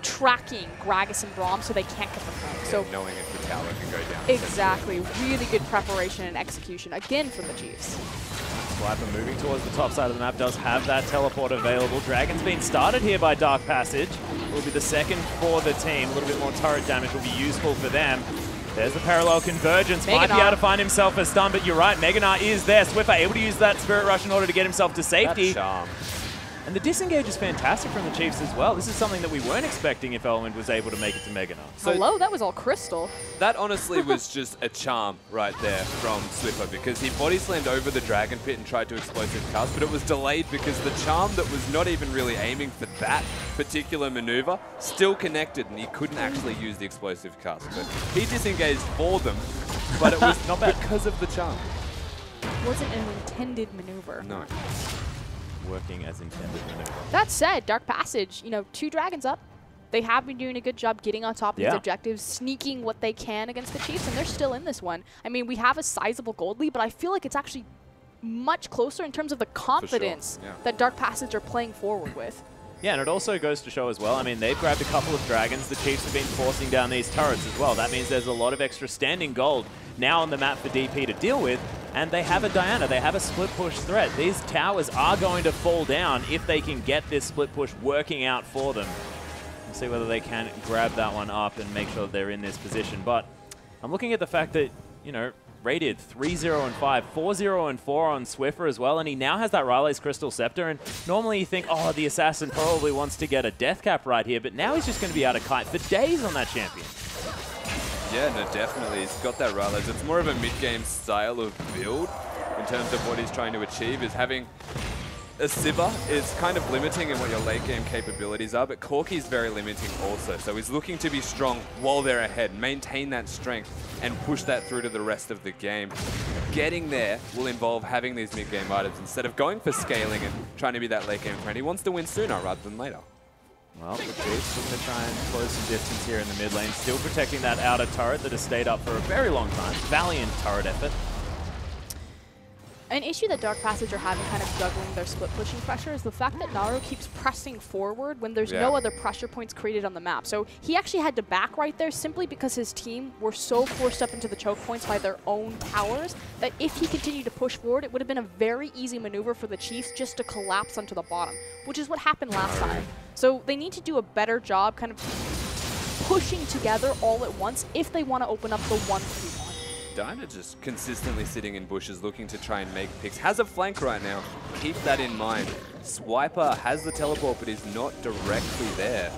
tracking Gragas and Braum so they can't get the point. So knowing if the tower can go down. Exactly. Really good preparation and execution again from the Chiefs. Swiper moving towards the top side of the map does have that teleport available. Dragon's been started here by Dark Passage. Will be the second for the team. A little bit more turret damage will be useful for them. There's the parallel convergence. Might be able to find himself a stun, but you're right. Meganar is there. Swiffer able to use that Spirit Rush in order to get himself to safety. That charm. And the disengage is fantastic from the Chiefs as well. This is something that we weren't expecting if Elwind was able to make it to Meganar. So hello, that was all crystal. That honestly was just a charm right there from Swiffer because he body slammed over the Dragon Pit and tried to explosive cast, but it was delayed because the charm that was not even really aiming for that particular maneuver still connected and he couldn't actually use the explosive cast. But he disengaged for them, but it was not because of the charm. It wasn't an intended maneuver. No. Working as intended maneuver. That said, Dark Passage, 2 dragons up. They have been doing a good job getting on top of these objectives, sneaking what they can against the Chiefs, and they're still in this one. I mean, we have a sizable gold lead, but I feel like it's actually much closer in terms of the confidence that Dark Passage are playing forward with. Yeah, and it also goes to show as well, I mean, they've grabbed a couple of dragons. The Chiefs have been forcing down these turrets as well. That means there's a lot of extra standing gold now on the map for DP to deal with, and they have a Diana. They have a split push threat. These towers are going to fall down if they can get this split push working out for them. We'll see whether they can grab that one up and make sure that they're in this position. But I'm looking at the fact that, you know, rated 3-0 and 5, 4-0 and 4 on Swiffer as well, and he now has that Riley's Crystal Scepter, and normally you think, oh, the Assassin probably wants to get a death cap right here, but now he's just going to be able to kite for days on that champion. Yeah, no, definitely. He's got that Riley's. It's more of a mid-game style of build in terms of what he's trying to achieve, is having a Sivir is kind of limiting in what your late game capabilities are, but Corki's very limiting also. So he's looking to be strong while they're ahead, maintain that strength, and push that through to the rest of the game. Getting there will involve having these mid-game items instead of going for scaling and trying to be that late game friend. He wants to win sooner rather than later. Well, the Chiefs looking to try and close some distance here in the mid lane, still protecting that outer turret that has stayed up for a very long time. Valiant turret effort. An issue that Dark Passage are having kind of juggling their split pushing pressure is the fact that Naru keeps pressing forward when there's no other pressure points created on the map. So he actually had to back right there simply because his team were so forced up into the choke points by their own towers that if he continued to push forward, it would have been a very easy maneuver for the Chiefs just to collapse onto the bottom, which is what happened last time. So they need to do a better job kind of pushing together all at once if they want to open up the 1v1. Diana just consistently sitting in bushes looking to try and make picks. Has a flank right now. Keep that in mind. Swiper has the teleport, but is not directly there.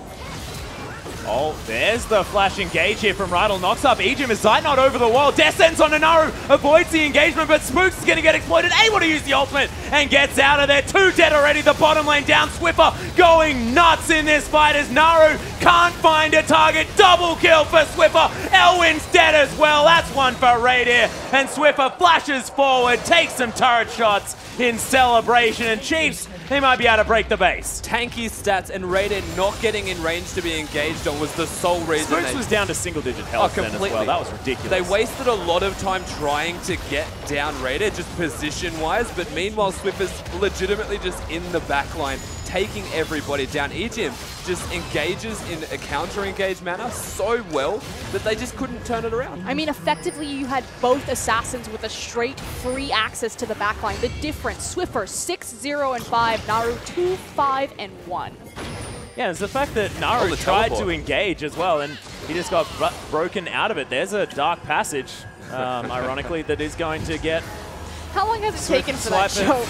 Oh, there's the flash engage here from Rydal. Knocks up Ejim as Zeit not over the wall. Death Sentence on Naru. Avoids the engagement, but Spooks is going to get exploited. Able to use the ultimate and gets out of there. 2 dead already. The bottom lane down. Swiffer going nuts in this fight as Naru can't find a target. Double kill for Swiffer. Elwin's dead as well. That's one for Radier. And Swiffer flashes forward, takes some turret shots in celebration. And Chiefs, they might be able to break the base. Tanky stats and Radier not getting in range to be engaged on was the sole reason. Spooks was down to single-digit health then as well. That was ridiculous. They wasted a lot of time trying to get down Radier, just position-wise, but meanwhile Swiffer's legitimately just in the back line, taking everybody down. Ejim just engages in a counter-engage manner so well that they just couldn't turn it around. I mean, effectively, you had both Assassins with a straight free access to the backline. The difference, Swiffer 6-0 and 5, Naru 2-5 and 1. Yeah, it's the fact that Naru tried to engage as well, and he just got broken out of it. There's a Dark Passage, ironically, that is going to get... How long has it taken for that choke?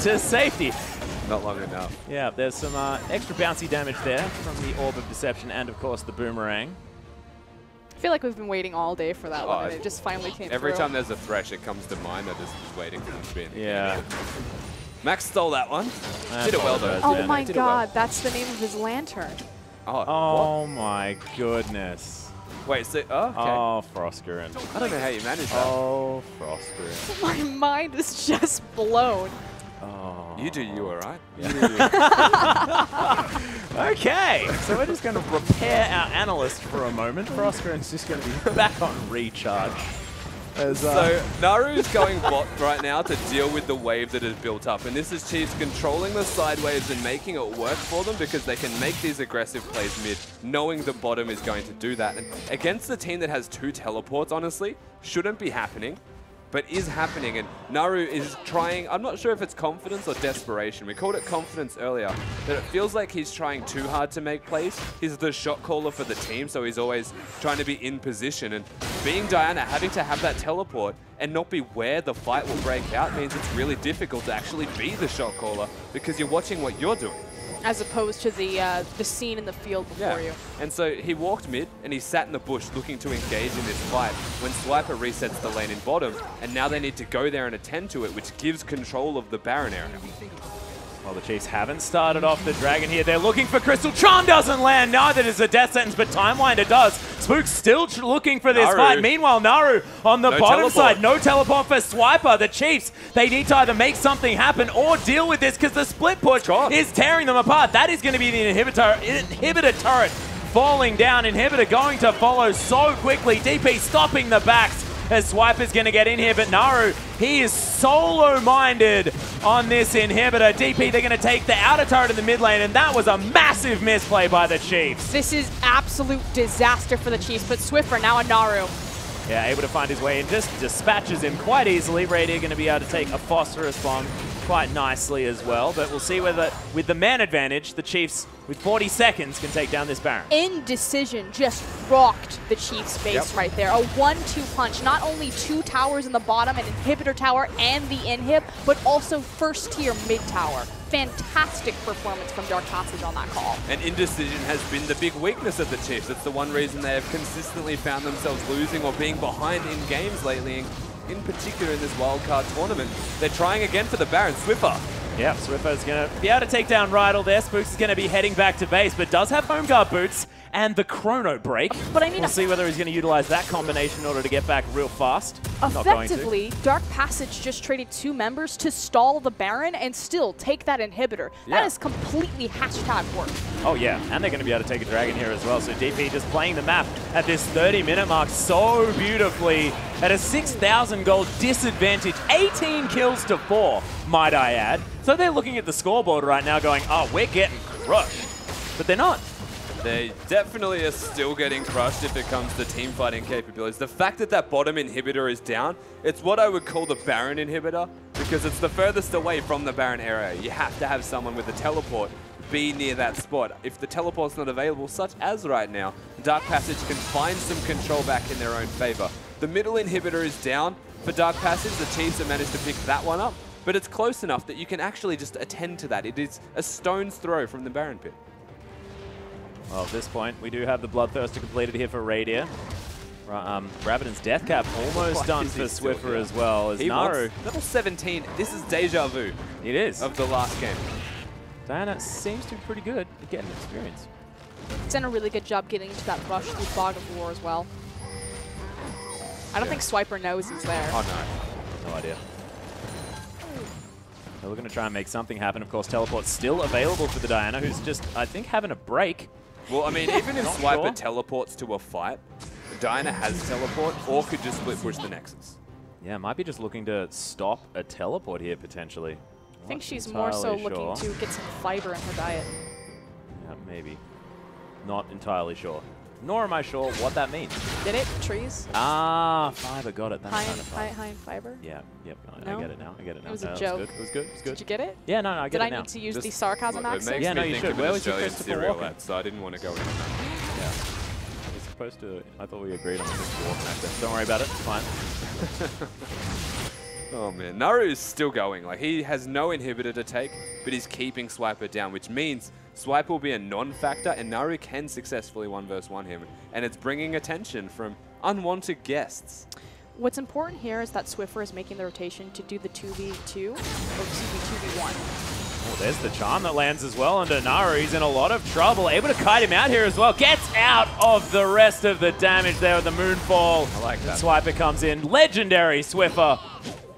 to safety. Not long enough. Yeah, there's some extra bouncy damage there from the Orb of Deception and, of course, the Boomerang. I feel like we've been waiting all day for that one, and it just finally came Every through. time there's a Thresh, it comes to mind. I'm just waiting for the spin. Yeah. Max stole that one. Did it well, though. Oh my god, that's the name of his lantern. Oh my goodness. Wait, so, okay. Oh, Frostgurn. I don't know how you managed that. Oh, Frostgurn. My mind is just blown. Oh. You do you, all right? Yeah. Okay, so we're just going to repair our analyst for a moment. Frostgurn's just going to be back on recharge. So Naru's going bot right now to deal with the wave that has built up, and this is Chiefs controlling the side waves and making it work for them because they can make these aggressive plays mid, knowing the bottom is going to do that. And against the team that has 2 teleports, honestly, shouldn't be happening, but is happening, and Naru is trying, I'm not sure if it's confidence or desperation. We called it confidence earlier, but it feels like he's trying too hard to make plays. He's the shot caller for the team, so he's always trying to be in position, and being Diana, having to have that teleport and not be where the fight will break out means it's really difficult to actually be the shot caller because you're watching what you're doing. As opposed to the scene in the field before you. And so he walked mid and he sat in the bush looking to engage in this fight when Swiper resets the lane in bottom, and now they need to go there and attend to it, which gives control of the Baron area. Well, the Chiefs haven't started off the Dragon here. They're looking for Crystal. Charm doesn't land. Neither does a Death Sentence, but Timewinder does. Spook's still looking for this fight. Meanwhile, Naru on the bottom side. No teleport for Swiper. The Chiefs, they need to either make something happen or deal with this because the split push is tearing them apart. That is going to be the inhibitor turret falling down. Inhibitor going to follow so quickly. DP stopping the backs as Swiper's going to get in here, but Naru, he is solo-minded on this Inhibitor. DP, they're going to take the outer turret in the mid lane, and that was a massive misplay by the Chiefs. This is absolute disaster for the Chiefs, but Swiffer now on Naru. Yeah, able to find his way in, just dispatches him quite easily. Radier going to be able to take a phosphorus bomb quite nicely as well, but we'll see whether, with the man advantage, the Chiefs, with 40 seconds, can take down this Baron. Indecision just rocked the Chiefs' base right there. A 1-2 punch. Not only 2 towers in the bottom, an Inhibitor tower and the Inhib, but also first-tier mid-tower. Fantastic performance from Dark Passage on that call. And indecision has been the big weakness of the Chiefs. It's the one reason they have consistently found themselves losing or being behind in games lately, in particular in this wildcard tournament. They're trying again for the Baron. Swiffer. Yep, Swiffer's going to be able to take down Rydal there. Spooks is going to be heading back to base, but does have home guard boots and the chrono break. But I mean, we'll see whether he's going to utilize that combination in order to get back real fast. Effectively, Dark Passage just traded 2 members to stall the Baron and still take that Inhibitor. Yeah. That is completely # work. Oh yeah, and they're going to be able to take a dragon here as well. So DP just playing the map at this 30-minute mark so beautifully at a 6,000 gold disadvantage, 18 kills to 4, might I add. So they're looking at the scoreboard right now going, oh, we're getting crushed. But they're not. They definitely are still getting crushed if it comes to team fighting capabilities. The fact that that bottom Inhibitor is down, it's what I would call the Baron Inhibitor, because it's the furthest away from the Baron area. You have to have someone with a teleport be near that spot. If the teleport's not available, such as right now, Dark Passage can find some control back in their own favor. The middle Inhibitor is down for Dark Passage. The Chiefs have managed to pick that one up, but it's close enough that you can actually just attend to that. It is a stone's throw from the Baron pit. Well, at this point, we do have the Bloodthirster completed here for Radier. Rabadon's Death Cap almost done for Swiffer as well. As Naru, level 17, this is deja vu. It is. Of the last game. Diana seems to be pretty good at getting experience. He's done a really good job getting into that rush through Fog of War as well. I don't think Swiper knows he's there. Oh, no. No idea. They're looking to try and make something happen. Of course, teleport's still available for the Diana, who's just, I think, having a break. Well, I mean, even if Swiper teleports to a fight, Diana has teleport or could just split push the Nexus. Yeah, might be just looking to stop a teleport here, potentially. I think she's more so looking to get some fiber in her diet. Yeah, maybe. Not entirely sure. Nor am I sure what that means. Did it? Trees? Ah, fiber, got it. That's high in fiber? Yeah, yep, No? I get it now. I get it now. It was a joke. It was good. It was good. Did you get it? Yeah, no, I get it now. Did I need to use the sarcasm accent? Yeah, no, you should. Where was your Christopher Walken? So I didn't want to go in. Yeah. We're supposed to, I thought we agreed on the Christopher Walken accent. Don't worry about it, it's fine. Oh man, Naru is still going. Like, he has no Inhibitor to take, but he's keeping Swiper down, which means Swiper will be a non-factor, and Naru can successfully 1v1 him. And it's bringing attention from unwanted guests. What's important here is that Swiffer is making the rotation to do the 2v2, or excuse me, 2v1. Oh, there's the charm that lands as well under Naru. He's in a lot of trouble. Able to kite him out here as well. Gets out of the rest of the damage there with the Moonfall. I like that. Swiper comes in. Legendary Swiffer.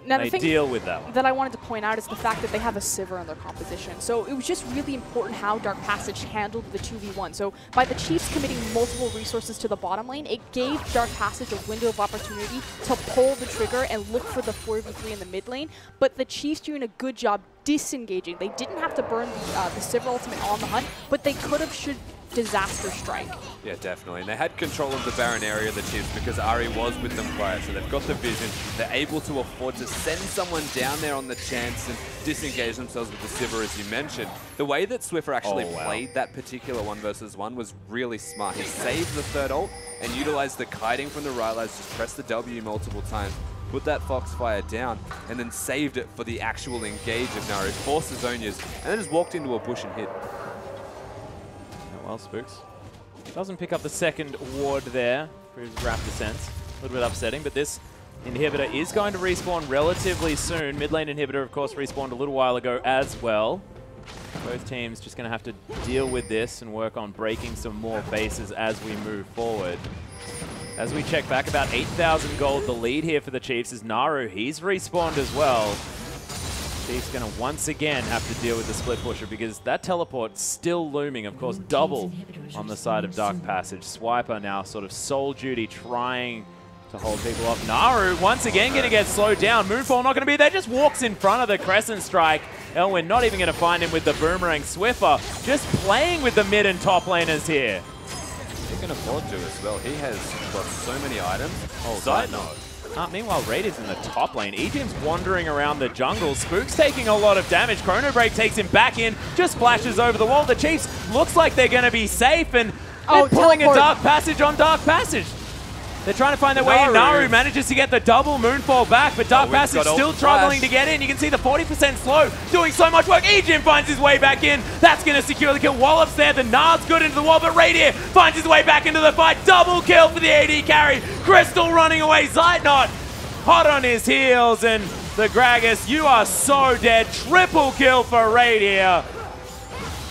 Now, they deal with that one. That I wanted to point out is the fact that they have a Sivir in their composition. So it was just really important how Dark Passage handled the 2v1. So by the Chiefs committing multiple resources to the bottom lane, it gave Dark Passage a window of opportunity to pull the trigger and look for the 4v3 in the mid lane. But the Chiefs doing a good job disengaging. They didn't have to burn the Sivir ultimate on the hunt, but they could have should disaster strike. Yeah, definitely. And they had control of the Baron area, the Chiefs, because Ari was with them prior, so they've got the vision. They're able to afford to send someone down there on the chance and disengage themselves with the Sivir, as you mentioned. The way that Swiffer actually played that particular 1v1 was really smart. He saved the third ult and utilized the kiting from the Rylai's, just press the W multiple times, put that Foxfire down, and then saved it for the actual engage of Naru, forced the Zonias, and then just walked into a bush and hit. Well, Spooks doesn't pick up the second ward there for his Raptor Sense. A little bit upsetting, but this Inhibitor is going to respawn relatively soon. Mid lane Inhibitor, of course, respawned a little while ago as well. Both teams just going to have to deal with this and work on breaking some more bases as we move forward. As we check back, about 8,000 gold. The lead here for the Chiefs is Naru. He's respawned as well. Chiefs going to once again have to deal with the split pusher because that teleport's still looming. Of course, double on the side of Dark Passage. Swiper now sort of sole duty trying to hold people off. Naru once again going to get slowed down. Moonfall not going to be there. Just walks in front of the Crescent Strike. Elwin not even going to find him with the Boomerang. Swiffer just playing with the mid and top laners here. He can afford to as well. He has got so many items. Oh, side note. Meanwhile, Raiders in the top lane. Ejim's wandering around the jungle. Spook's taking a lot of damage. Chrono Break takes him back in, just flashes over the wall. The Chiefs looks like they're going to be safe, and they're pulling a Dark Passage on Dark Passage. They're trying to find their way in. Naru manages to get the double Moonfall back, but Dark Passage still struggling to get in. You can see the 40% slow, doing so much work. Ejim finds his way back in. That's going to secure the kill. Wallop's there. The Nard's good into the wall, but Radier finds his way back into the fight. Double kill for the AD carry. Crystal running away. Zeitnot hot on his heels, and the Gragas, you are so dead. Triple kill for Radier.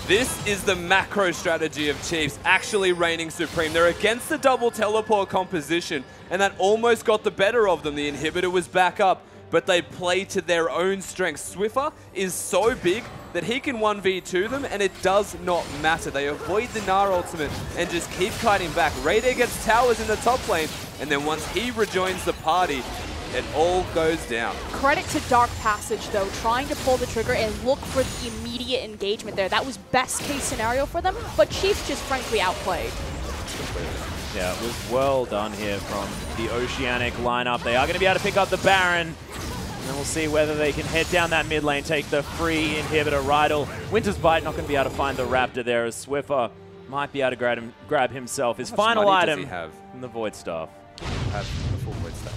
This is the macro strategy of Chiefs actually reigning supreme. They're against the double teleport composition, and that almost got the better of them. The inhibitor was back up, but they play to their own strengths. Swiffer is so big that he can 1v2 them, and it does not matter. They avoid the Gnar ultimate and just keep kiting back. Rayday gets towers in the top lane, and then once he rejoins the party, it all goes down. Credit to Dark Passage, though, trying to pull the trigger and look for the immediate engagement there. That was best case scenario for them, but Chiefs just frankly outplayed. Yeah, it was well done here from the Oceanic lineup. They are going to be able to pick up the Baron, and then we'll see whether they can head down that mid lane, take the free inhibitor. Rydal, Winter's Bite not going to be able to find the Raptor there, as Swiffer might be able to grab himself his final item from the Void Staff.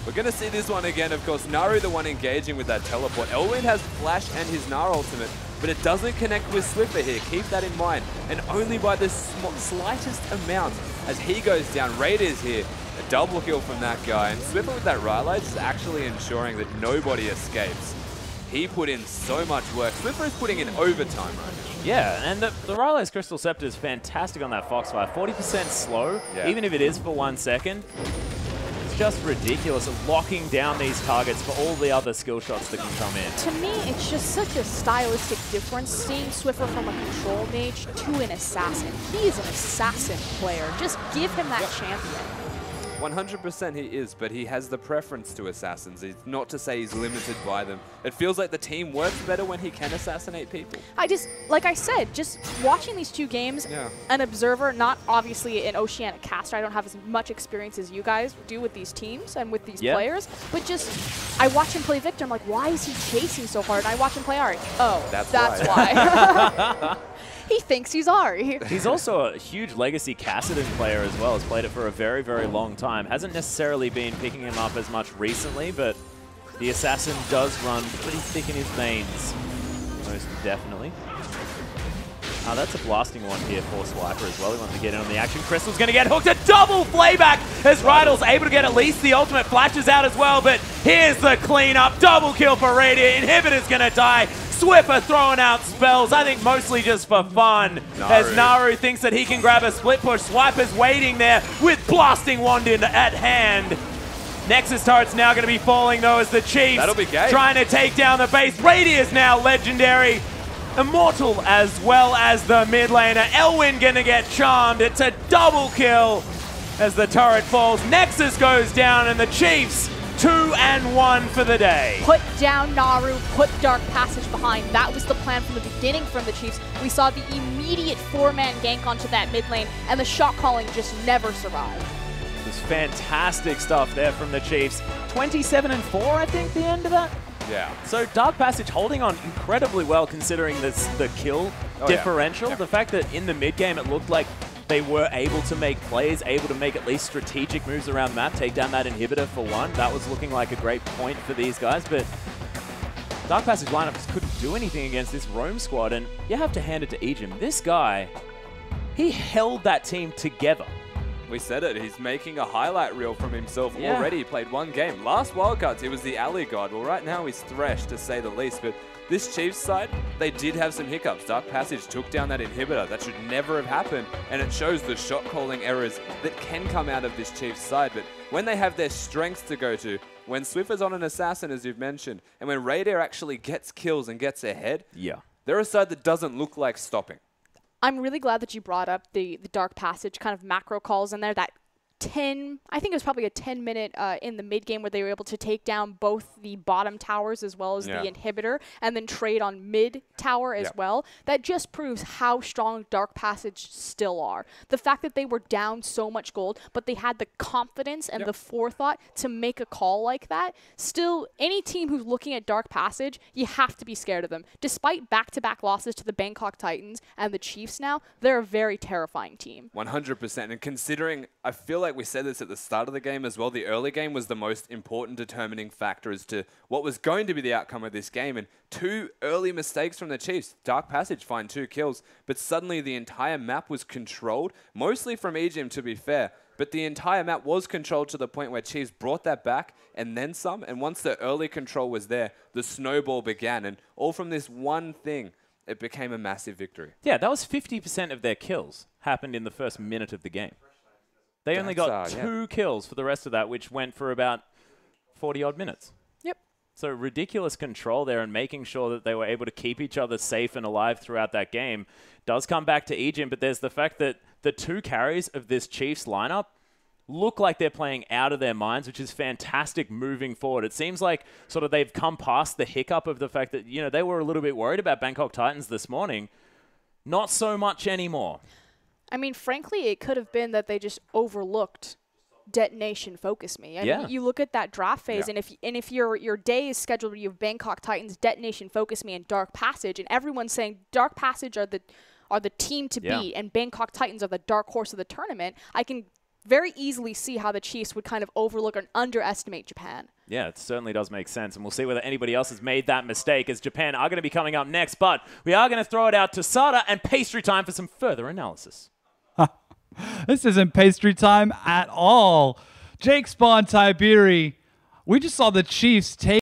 We're going to see this one again, of course. Naru the one engaging with that teleport. Elwin has Flash and his Gnar ultimate, but it doesn't connect with Swiffer here. Keep that in mind. And only by the slightest amount as he goes down. Raiders here. A double kill from that guy. And Swiffer with that Rylite is actually ensuring that nobody escapes. He put in so much work. Swiffer is putting in overtime right now. Yeah, and the Rylite's Crystal Scepter is fantastic on that Foxfire. 40% slow, even if it is for 1 second. Just ridiculous of locking down these targets for all the other skill shots that can come in. To me, it's just such a stylistic difference seeing Swiffer from a control mage to an assassin. He is an assassin player. Just give him that champion. 100% he is, but he has the preference to assassins. It's not to say he's limited by them. It feels like the team works better when he can assassinate people. Like I said, just watching these two games, an observer, not obviously an Oceanic caster, I don't have as much experience as you guys do with these teams and with these players, but just, I watch him play Victor, I'm like, why is he chasing so hard? And I watch him play Ari. Oh, that's why. He thinks he's Ari. He's also a huge legacy Kassadin player as well. Has played it for a very, very long time. Hasn't necessarily been picking him up as much recently, but the Assassin does run pretty thick in his veins. Most definitely. That's a blasting one here for Swiper as well. He wants to get in on the action. Crystal's going to get hooked. A double playback as Rydal's able to get at least the ultimate. Flashes out as well, but here's the cleanup. Double kill for Radiant. Inhibitor's going to die. Swiffer throwing out spells, I think mostly just for fun, as Naru thinks that he can grab a split push. Swiper's waiting there with Blasting Wand at hand. Nexus turret's now going to be falling though as the Chiefs trying to take down the base. Radier's now legendary. Immortal as well as the mid laner. Elwin going to get charmed. It's a double kill as the turret falls. Nexus goes down and the Chiefs 2-1 for the day. Put down Naru, put Dark Passage behind. That was the plan from the beginning from the Chiefs. We saw the immediate 4-man gank onto that mid lane, and the shot calling just never survived. It was fantastic stuff there from the Chiefs. 27-4, I think, the end of that. Yeah. So Dark Passage holding on incredibly well considering the kill differential. The fact that in the mid game it looked like they were able to make plays, able to make at least strategic moves around the map, take down that inhibitor for one. That was looking like a great point for these guys, but Dark Passage lineup just couldn't do anything against this roam squad, and you have to hand it to Ejim. This guy, he held that team together. We said it, he's making a highlight reel from himself already. He played one game. Last Wildcards, he was the alley god. Well, right now he's threshed, to say the least, but this Chiefs side, they did have some hiccups. Dark Passage took down that inhibitor. That should never have happened, and it shows the shot calling errors that can come out of this Chiefs side, but when they have their strengths to go to, when Swiffer's on an assassin, as you've mentioned, and when Radair actually gets kills and gets ahead, they're a side that doesn't look like stopping. I'm really glad that you brought up the Dark Passage kind of macro calls in there. That I think it was probably a 10-minute in the mid-game where they were able to take down both the bottom towers as well as the inhibitor and then trade on mid-tower as well. That just proves how strong Dark Passage still are. The fact that they were down so much gold, but they had the confidence and the forethought to make a call like that. Still, any team who's looking at Dark Passage, you have to be scared of them. Despite back-to-back losses to the Bangkok Titans and the Chiefs now, they're a very terrifying team. 100%. And considering, I feel like we said this at the start of the game as well, the early game was the most important determining factor as to what was going to be the outcome of this game. And 2 early mistakes from the Chiefs. Dark Passage find 2 kills, but suddenly the entire map was controlled, mostly from Egypt to be fair, but the entire map was controlled to the point where Chiefs brought that back and then some. And once the early control was there, the snowball began. And all from this one thing, it became a massive victory. Yeah, that was 50% of their kills happened in the first minute of the game. They only got 2 kills for the rest of that, which went for about 40-odd minutes. Yep. So ridiculous control there and making sure that they were able to keep each other safe and alive throughout that game does come back to Egypt, but there's the fact that the 2 carries of this Chiefs lineup look like they're playing out of their minds, which is fantastic moving forward. It seems like sort of they've come past the hiccup of the fact that, you know, they were a little bit worried about Bangkok Titans this morning. Not so much anymore. I mean, frankly, it could have been that they just overlooked Detonation Focus Me. I mean, you look at that draft phase, and if your day is scheduled, you have Bangkok Titans, Detonation Focus Me, and Dark Passage, and everyone's saying Dark Passage are the team to beat, and Bangkok Titans are the dark horse of the tournament, I can very easily see how the Chiefs would kind of overlook and underestimate Japan. Yeah, it certainly does make sense, and we'll see whether anybody else has made that mistake, as Japan are going to be coming up next, but we are going to throw it out to Sada and Pastry time for some further analysis. This isn't pastry time at all. Jake Spawn Tiberi. We just saw the Chiefs take